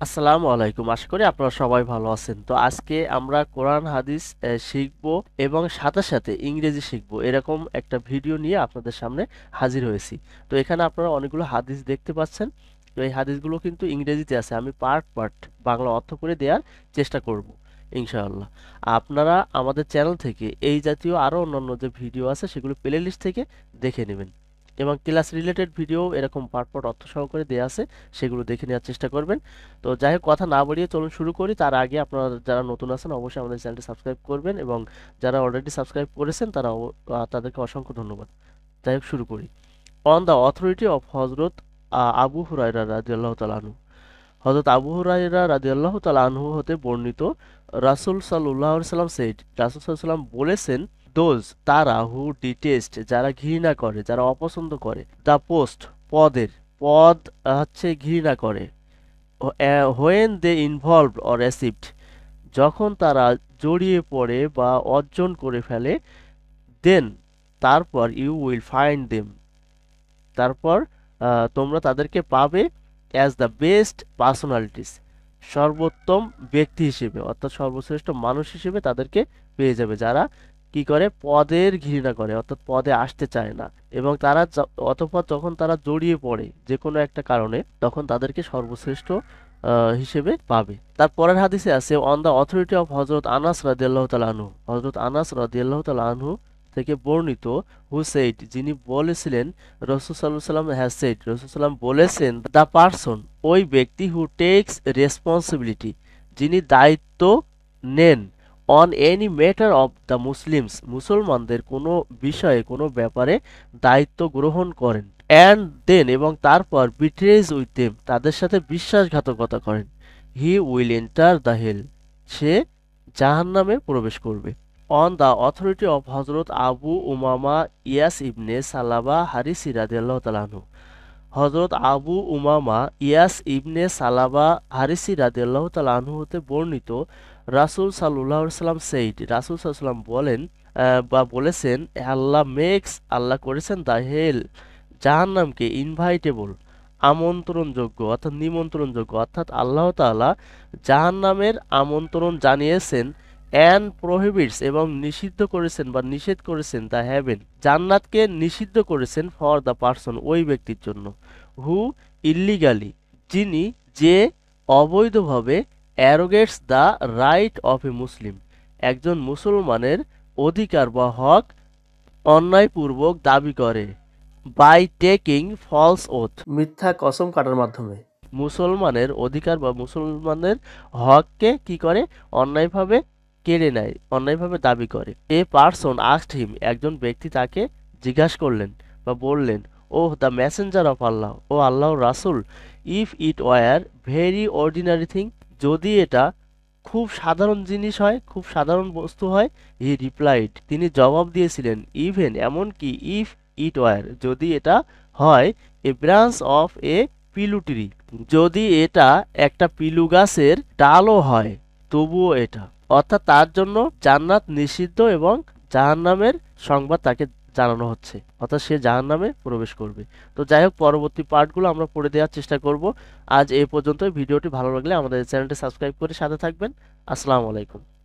আসসালামু আলাইকুম। আশা করি আপনারা সবাই ভালো আছেন। তো আজকে আমরা কোরআন হাদিস শিখব এবং সাথে সাথে ইংরেজি শিখব, এরকম একটা ভিডিও নিয়ে আপনাদের সামনে হাজির হয়েছি। তো এখানে আপনারা অনেকগুলো হাদিস দেখতে পাচ্ছেন। তো এই হাদিসগুলো কিন্তু ইংরেজিতে আছে, আমি পার্ট পার্ট বাংলা অর্থ করে দেওয়ার চেষ্টা করব ইনশাআল্লাহ। আপনারা আমাদের চ্যানেল থেকে এই জাতীয় আরো অন্যান্য যে ভিডিও আছে সেগুলো প্লে লিস্ট থেকে দেখে নেবেন, এবং ক্লাস রিলেটেড ভিডিও এরকম পার্ট পার্ট অর্থ সহকারে দেওয়া আছে, সেগুলো দেখে নেওয়ার চেষ্টা করবেন। তো যাই হোক, কথা না বাড়িয়ে চলুন শুরু করি। তার আগে আপনারা যারা নতুন আছেন অবশ্যই আমাদের চ্যানেলটি সাবস্ক্রাইব করবেন, এবং যারা অলরেডি সাবস্ক্রাইব করেছেন তাদেরকে অসংখ্য ধন্যবাদ। যাই হোক, শুরু করি। অন দ্য অথরিটি অফ হজরত আবু হুরায়রা রাদিয়াল্লাহু তাআলা আনহু, হযরত আবু হুরায়রা রাদিয়াল্লাহু তাআলা আনহু হতে বর্ণিত, রাসূল সাল্লাল্লাহু আলাইহি সাল্লাম সেড, রাসূল সাল্লাল্লাহু আলাইহি সাল্লাম বলেছেন, দোজ তারা, হু ডিটেস্ট যারা ঘৃণা করে, যারা অপছন্দ করে, দ্য পোস্ট পদের, পদ হচ্ছে ঘৃণা করে, when they involved or achieved যখন তারা জড়িয়ে পড়ে বা অর্জন করে ফেলে, দেন তারপর ইউ উইল ফাইন্ড দেম তারপর তোমরা তাদেরকে পাবে, অ্যাজ দ্য বেস্ট পার্সোনালিটিস সর্বোত্তম ব্যক্তি হিসেবে, অর্থাৎ সর্বশ্রেষ্ঠ মানুষ হিসেবে তাদেরকে পেয়ে যাবে, যারা কি করে পদের ঘৃণা করে, অর্থাৎ পদে আসতে চায় না, এবং তারা অতঃপর যখন তারা জড়িয়ে পড়ে যে কোনো একটা কারণে, তখন তাদেরকে সর্বশ্রেষ্ঠ হিসেবে পাবে। তার পরের হাদিসে আছে, অন দ্য অথরিটি অফ হজরত আনাস রাদিয়াল্লাহু তাআলা আনহু, হজরত আনাস রাদিয়াল্লাহু তাআলা আনহু থেকে বর্ণিত, হু সেইড যিনি বলেছিলেন, রাসূল সাল্লাল্লাহু আলাইহি ওয়াসাল্লাম হ্যাজ সেইড রাসূল সাল্লাম বলেছেন, দ্য পারসন ওই ব্যক্তি, হু টেকস রেসপন্সিবিলিটি যিনি দায়িত্ব নেন, on any matter of the Muslims মুসলমানদের কোনো বিষয়ে কোনো ব্যাপারে দায়িত্ব গ্রহণ করেন, অ্যান্ড দেন এবং তারপর বিট্রেজ উইথ দেম তাদের সাথে বিশ্বাসঘাতকতা করেন, he will enter the hell সে জাহান্নামে প্রবেশ করবে। অন দ্য অথরিটি অফ হজরত আবু উমামা ইয়াস ইবনে সালাবা হারিসি রাদিয়াল্লাহু তাআলা আনহু, হজরত আবু উমামা ইয়াস ইবনে সালাবা হারিসি রাদিয়াল্লাহু তাআলা আনহু হতে বর্ণিত, রাসূল সাল্লাল্লাহু আলাইহি সাল্লাম সেইড রাসূল সাল্লাল্লাহু আলাইহি সাল্লাম বলেন বা বলেছেন, আল্লাহ করেছেন দ্য হেল জাহান্নামকে ইনভাইটেবল আমন্ত্রণযোগ্য, অর্থাৎ নিমন্ত্রণযোগ্য, অর্থাৎ আল্লাহ তাআলা জাহান্নামের আমন্ত্রণ জানিয়েছেন, অ্যান্ড প্রহিবিটস এবং নিষিদ্ধ করেছেন বা নিষেধ করেছেন, দ্য হ্যাভেন জান্নাতকে নিষিদ্ধ করেছেন, ফর দ্য পারসন ওই ব্যক্তির জন্য, হু ইল্লিগালি যিনি যে অবৈধভাবে, অ্যারোগেটস দ্য রাইট অফ এ মুসলিম একজন মুসলমানের অধিকার বা হক অন্যায়পূর্বক দাবি করে, বাই টেকিং ফলস ওথ মিথ্যা কসম কাটার মাধ্যমে মুসলমানের অধিকার বা মুসলমানের হককে কি করে, অন্যায়ভাবে কেড়ে নেয়, অন্যায়ভাবে দাবি করে। এ পারসন আস্কড হিম একজন ব্যক্তি তাকে জিজ্ঞাসা করলেন বা বললেন, ও দ্য মেসেঞ্জার অফ আল্লাহ, ও আল্লাহর রাসূল, if it were very ordinary thing যদি এটা খুব সাধারণ জিনিস হয়, খুব সাধারণ বস্তু হয়, হি রিপ্লাইড তিনি জবাব দিয়েছিলেন, ইভেন এমনকি, ইফ ইট ওয়ার যদি এটা হয়, এ ব্রাঞ্চ অফ এ পিলু ট্রি যদি এটা একটা পিলু গাছের ডালও হয়, তবুও এটা, অর্থাৎ তার জন্য জান্নাত নিষিদ্ধ এবং জাহান্নামের সংবাদ তাকে জানানো হচ্ছে, অর্থাৎ সে জাহান্নামে প্রবেশ করবে। তো যাই হোক, পরবর্তী পার্টগুলো আমরা পড়ে দেওয়ার চেষ্টা করব। আজ এই পর্যন্তই। ভিডিওটি ভালো লাগলে আমাদের চ্যানেলটি সাবস্ক্রাইব করে সাথে থাকবেন। আসসালামু আলাইকুম।